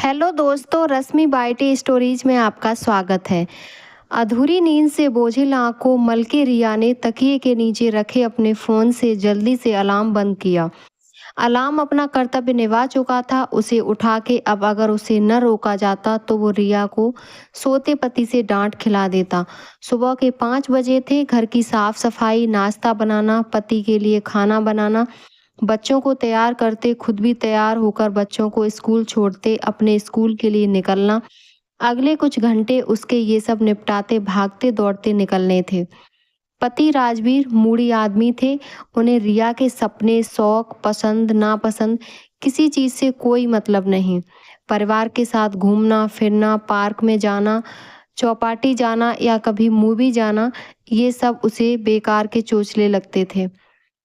Hello दोस्तों, रश्मि बाइटी stories में आपका स्वागत है। अधूरी नींद से बोझिल आंखों मलके रिया ने तकिए के नीचे रखे अपने फ़ोन से जल्दी से अलार्म बंद किया। अलार्म अपना कर्तव्य निभा चुका था। उसे उठा के अब अगर उसे न रोका जाता तो वो रिया को सोते पति से डांट खिला देता। सुबह के 5 बजे थे। घर की साफ सफाई, नाश्ता बनाना, पति के लिए खाना बनाना, बच्चों को तैयार करते, खुद भी तैयार होकर बच्चों को स्कूल छोड़ते, अपने स्कूल के लिए निकलना। अगले कुछ घंटे उसके ये सब निपटाते भागते दौड़ते निकलने थे। पति राजवीर मूडी आदमी थे। उन्हें रिया के सपने, शौक, पसंद नापसंद किसी चीज़ से कोई मतलब नहीं। परिवार के साथ घूमना फिरना, पार्क में जाना, चौपाटी जाना या कभी मूवी जाना, ये सब उसे बेकार के चोचले लगते थे।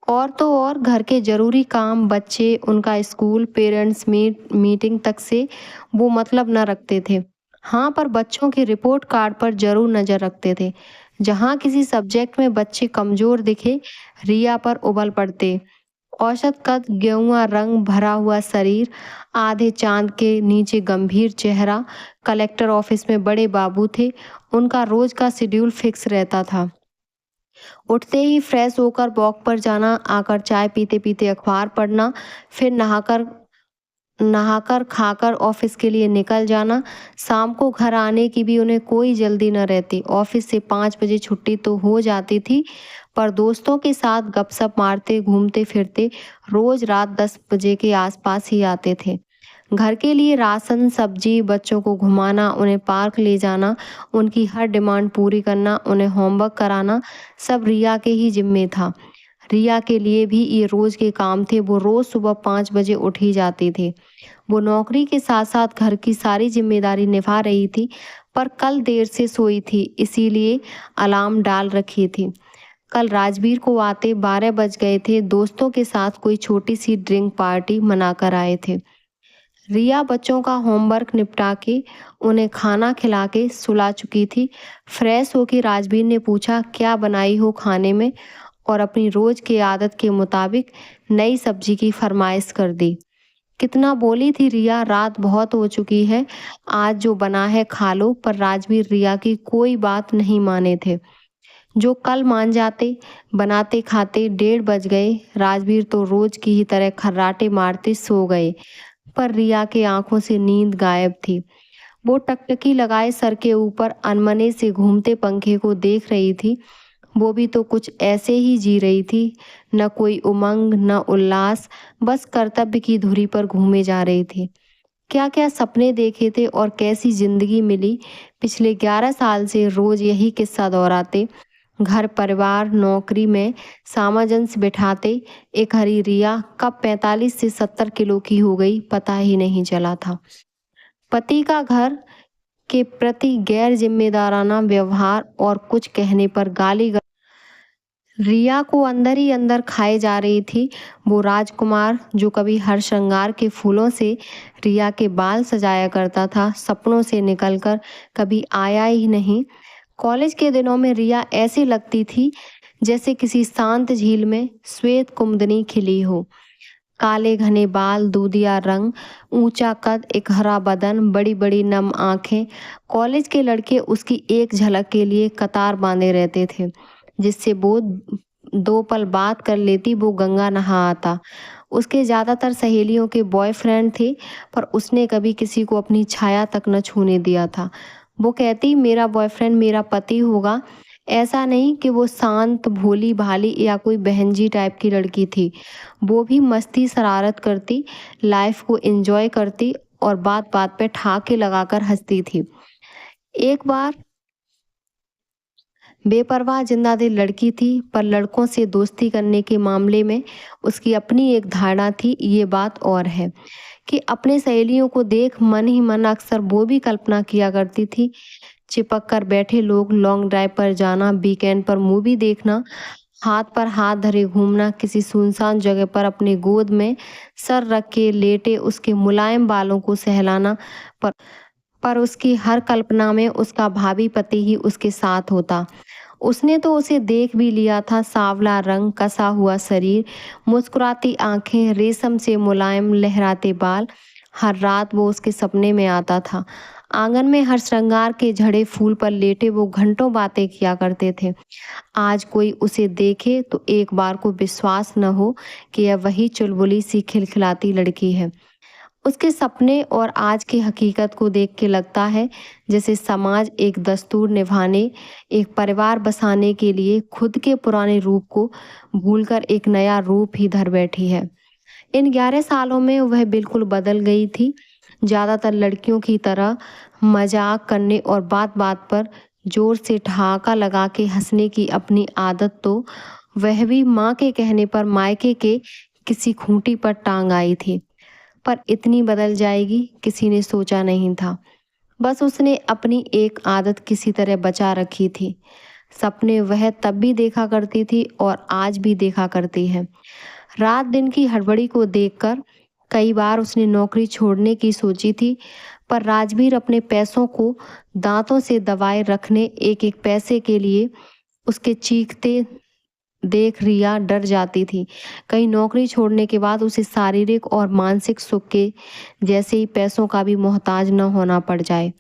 और तो और घर के ज़रूरी काम, बच्चे, उनका स्कूल, पेरेंट्स मीटिंग तक से वो मतलब न रखते थे। हाँ, पर बच्चों के रिपोर्ट कार्ड पर ज़रूर नज़र रखते थे। जहाँ किसी सब्जेक्ट में बच्चे कमज़ोर दिखे, रिया पर उबल पड़ते। औसत कद, गेहुआ रंग भरा हुआ शरीर, आधे चाँद के नीचे गंभीर चेहरा। कलेक्टर ऑफिस में बड़े बाबू थे। उनका रोज़ का शेड्यूल फिक्स रहता था। उठते ही फ्रेश होकर वॉक पर जाना, आकर चाय पीते पीते अखबार पढ़ना, फिर नहाकर नहाकर खाकर ऑफिस के लिए निकल जाना। शाम को घर आने की भी उन्हें कोई जल्दी न रहती। ऑफिस से 5 बजे छुट्टी तो हो जाती थी, पर दोस्तों के साथ गपशप मारते घूमते फिरते रोज रात 10 बजे के आसपास ही आते थे। घर के लिए राशन, सब्जी, बच्चों को घुमाना, उन्हें पार्क ले जाना, उनकी हर डिमांड पूरी करना, उन्हें होमवर्क कराना, सब रिया के ही जिम्मे था। रिया के लिए भी ये रोज के काम थे। वो रोज सुबह 5 बजे उठ ही जाती थी। वो नौकरी के साथ साथ घर की सारी जिम्मेदारी निभा रही थी, पर कल देर से सोई थी, इसीलिए अलार्म डाल रखी थी। कल राजवीर को आते 12 बज गए थे। दोस्तों के साथ कोई छोटी सी ड्रिंक पार्टी मनाकर आए थे। रिया बच्चों का होमवर्क निपटा के उन्हें खाना खिला के सुला चुकी थी। फ्रेश होकर राजवीर ने पूछा, क्या बनाई हो खाने में, और अपनी रोज की आदत के मुताबिक नई सब्जी की फरमाइश कर दी। कितना बोली थी रिया, रात बहुत हो चुकी है, आज जो बना है खा लो। पर राजवीर रिया की कोई बात नहीं माने थे। जो कल मान जाते, बनाते खाते 1:30 बज गए। राजवीर तो रोज की ही तरह खर्राटे मारते सो गए, पर रिया के आंखों से नींद गायब थी। वो टकटकी लगाए सर के ऊपर अनमने से घूमते पंखे को देख रही थी। वो भी तो कुछ ऐसे ही जी रही थी, न कोई उमंग न उल्लास, बस कर्तव्य की धुरी पर घूमे जा रही थी। क्या क्या सपने देखे थे और कैसी जिंदगी मिली। पिछले 11 साल से रोज यही किस्सा दोहराते, घर परिवार नौकरी में सामंजस्य बिठाते। एक हरी रिया कब 45 से 70 किलो की हो गई, पता ही नहीं चला था। पति का घर के प्रति गैर जिम्मेदाराना व्यवहार और कुछ कहने पर गाली रिया को अंदर ही अंदर खाए जा रही थी। वो राजकुमार जो कभी हर श्रृंगार के फूलों से रिया के बाल सजाया करता था, सपनों से निकलकर कभी आया ही नहीं। कॉलेज के दिनों में रिया ऐसी लगती थी जैसे किसी शांत झील में श्वेत कुमुदनी खिली हो। काले घने बाल, दूधिया रंग, ऊंचा कद, एक हरा बदन, बड़ी बड़ी नम आंखें। कॉलेज के लड़के उसकी एक झलक के लिए कतार बांधे रहते थे। जिससे वो 2 पल बात कर लेती वो गंगा नहा आता। उसके ज़्यादातर सहेलियों के बॉयफ्रेंड थे, पर उसने कभी किसी को अपनी छाया तक न छूने दिया था। वो कहती, मेरा बॉयफ्रेंड मेरा पति होगा। ऐसा नहीं कि वो शांत भोली भाली या कोई बहनजी टाइप की लड़की थी। वो भी मस्ती शरारत करती, लाइफ को एंजॉय करती और बात बात पे ठहाके लगाकर हंसती थी। एक बार बेपरवाह जिंदादिल लड़की थी, पर लड़कों से दोस्ती करने के मामले में उसकी अपनी एक धारणा थी। ये बात और है कि अपने सहेलियों को देख मन ही मन अक्सर वो भी कल्पना किया करती थी। चिपक कर बैठे लोग, लॉन्ग ड्राइव पर जाना, वीकेंड पर मूवी देखना, हाथ पर हाथ धरे घूमना, किसी सुनसान जगह पर अपने गोद में सर रख के लेटे उसके मुलायम बालों को सहलाना। पर पर उसकी हर कल्पना में उसका भावी पति ही उसके साथ होता। उसने तो उसे देख भी लिया था। सांवला रंग, कसा हुआ शरीर, मुस्कुराती आंखें, रेशम से मुलायम लहराते बाल, हर रात वो उसके सपने में आता था। आंगन में हर श्रृंगार के झड़े फूल पर लेटे वो घंटों बातें किया करते थे। आज कोई उसे देखे तो एक बार को विश्वास न हो कि यह वही चुलबुली सी खिलखिलाती लड़की है। उसके सपने और आज की हकीकत को देख के लगता है जैसे समाज एक दस्तूर निभाने, एक परिवार बसाने के लिए खुद के पुराने रूप को भूलकर एक नया रूप ही धर बैठी है। इन 11 सालों में वह बिल्कुल बदल गई थी। ज़्यादातर लड़कियों की तरह मजाक करने और बात-बात पर जोर से ठहाका लगा के हंसने की अपनी आदत तो वह भी माँ के कहने पर मायके के किसी खूंटी पर टांग आई थी। पर इतनी बदल जाएगी किसी ने सोचा नहीं था। बस उसने अपनी एक आदत किसी तरह बचा रखी थी। सपने वह तब भी देखा करती थी और आज भी देखा करती है। रात दिन की हड़बड़ी को देखकर कई बार उसने नौकरी छोड़ने की सोची थी, पर राजवीर अपने पैसों को दांतों से दबाए रखने एक एक पैसे के लिए उसके चीखते देख रिया डर जाती थी। कहीं नौकरी छोड़ने के बाद उसे शारीरिक और मानसिक सुख के जैसे ही पैसों का भी मोहताज न होना पड़ जाए।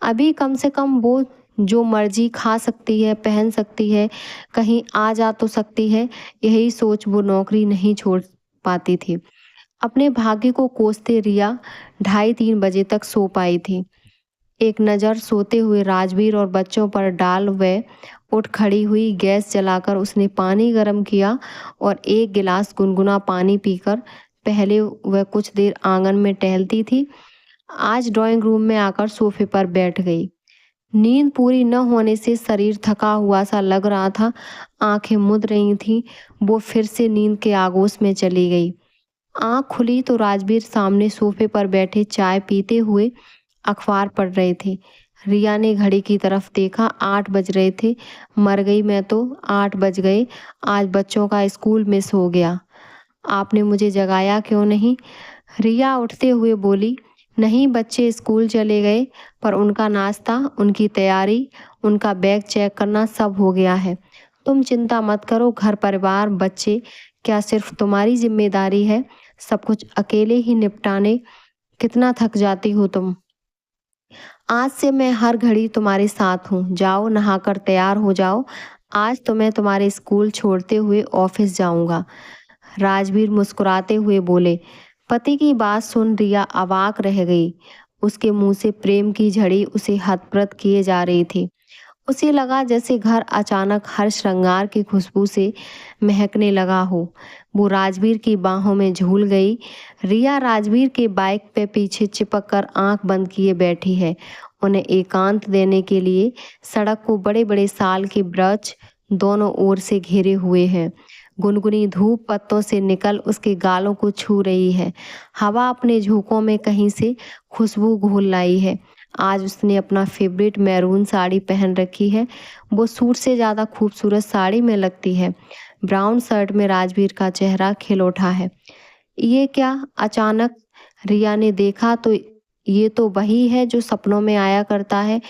अभी कम से कम वो जो मर्जी खा सकती है, पहन सकती है, कहीं आ जा तो सकती है, यही सोच वो नौकरी नहीं छोड़ पाती थी। अपने भाग्य को कोसते रिया 2:30-3 बजे तक सो पाई थी। एक नज़र सोते हुए राजवीर और बच्चों पर डाल वह उठ खड़ी हुई। गैस जलाकर उसने पानी गर्म किया और एक गिलास गुनगुना पानी पीकर पहले वह कुछ देर आंगन में टहलती थी, आज ड्राइंग रूम में आकर सोफे पर बैठ गई। नींद पूरी न होने से शरीर थका हुआ सा लग रहा था, आंखें मुद रही थीं। वो फिर से नींद के आगोश में चली गई। आंख खुली तो राजवीर सामने सोफे पर बैठे चाय पीते हुए अखबार पढ़ रहे थे। रिया ने घड़ी की तरफ देखा, 8 बज रहे थे। मर गई मैं तो, 8 बज गए। आज बच्चों का स्कूल मिस हो गया। आपने मुझे जगाया क्यों नहीं? रिया उठते हुए बोली। नहीं, बच्चे स्कूल चले गए, पर उनका नाश्ता, उनकी तैयारी, उनका बैग चेक करना सब हो गया है। तुम चिंता मत करो, घर परिवार बच्चे क्या सिर्फ तुम्हारी जिम्मेदारी है? सब कुछ अकेले ही निपटाने कितना थक जाती हो तुम। आज से मैं हर घड़ी तुम्हारे साथ हूँ। जाओ नहाकर तैयार हो जाओ, आज तो मैं तुम्हारे स्कूल छोड़ते हुए ऑफिस जाऊंगा। राजवीर मुस्कुराते हुए बोले। पति की बात सुन रिया अवाक रह गई। उसके मुंह से प्रेम की झड़ी उसे हतप्रत किए जा रही थी। उसे लगा जैसे घर अचानक हर श्रृंगार की खुशबू से महकने लगा हो। वो राजवीर की बाहों में झूल गई। रिया राजवीर के बाइक पे पीछे चिपक कर आंख बंद किए बैठी है। उन्हें एकांत देने के लिए सड़क को बड़े बड़े साल के वृक्ष दोनों ओर से घेरे हुए हैं। गुनगुनी धूप पत्तों से निकल उसके गालों को छू रही है। हवा अपने झोंकों में कहीं से खुशबू घोल लाई है। आज उसने अपना फेवरेट मैरून साड़ी पहन रखी है। वो सूट से ज़्यादा खूबसूरत साड़ी में लगती है। ब्राउन शर्ट में राजवीर का चेहरा खिल उठा है। ये क्या? अचानक रिया ने देखा तो ये तो वही है जो सपनों में आया करता है।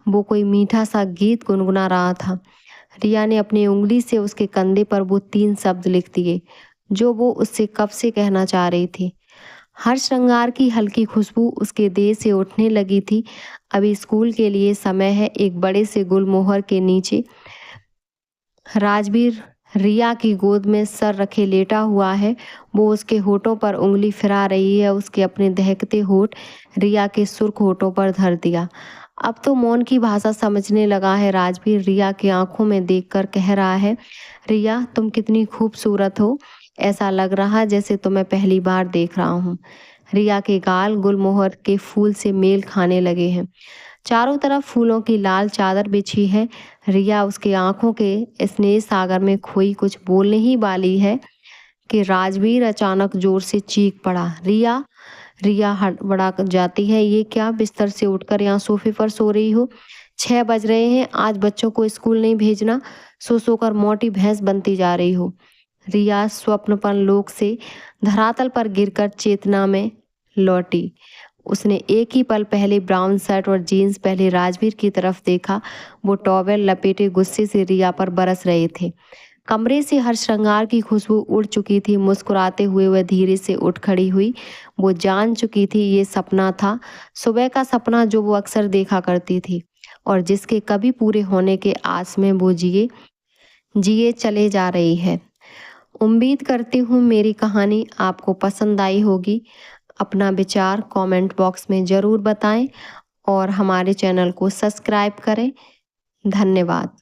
वो कोई मीठा सा गीत गुनगुना रहा था। रिया ने अपनी उंगली से उसके कंधे पर वो 3 शब्द लिख दिए जो वो उससे कब से कहना चाह रही थी। हर श्रृंगार की हल्की खुशबू उसके देह से उठने लगी थी। अभी स्कूल के लिए समय है। एक बड़े से गुलमोहर के नीचे राजवीर रिया की गोद में सर रखे लेटा हुआ है। वो उसके होठों पर उंगली फिरा रही है। उसके अपने दहकते होठ रिया के सुर्ख होठों पर धर दिया। अब तो मौन की भाषा समझने लगा है। राजवीर रिया की आंखों में देखकर कह रहा है, रिया तुम कितनी खूबसूरत हो। ऐसा लग रहा जैसे तुम्हें पहली बार देख रहा हूँ। रिया के गाल गुलमोहर के फूल से मेल खाने लगे हैं। चारों तरफ फूलों की लाल चादर बिछी है। रिया उसके आंखों के स्नेह सागर में खोई कुछ बोलने ही वाली है कि राजवीर अचानक जोर से चीख पड़ा। रिया! रिया हड़बड़ा जाती है। ये क्या? बिस्तर से उठकर यहाँ सोफे पर सो रही हो? 6 बज रहे हैं। आज बच्चों को स्कूल नहीं भेजना। सो सो कर मोटी भैंस बनती जा रही हो। रिया स्वप्नपन लोक से धरातल पर गिरकर चेतना में लौटी। उसने एक ही पल पहले ब्राउन शर्ट और जीन्स पहले राजवीर की तरफ देखा। वो टॉवेल लपेटे गुस्से से रिया पर बरस रहे थे। कमरे से हर श्रृंगार की खुशबू उड़ चुकी थी। मुस्कुराते हुए वह धीरे से उठ खड़ी हुई। वो जान चुकी थी ये सपना था, सुबह का सपना जो वो अक्सर देखा करती थी और जिसके कभी पूरे होने के आस में वो जिए जिए चले जा रही है। उम्मीद करती हूँ मेरी कहानी आपको पसंद आई होगी। अपना विचार कमेंट बॉक्स में ज़रूर बताएं और हमारे चैनल को सब्सक्राइब करें। धन्यवाद।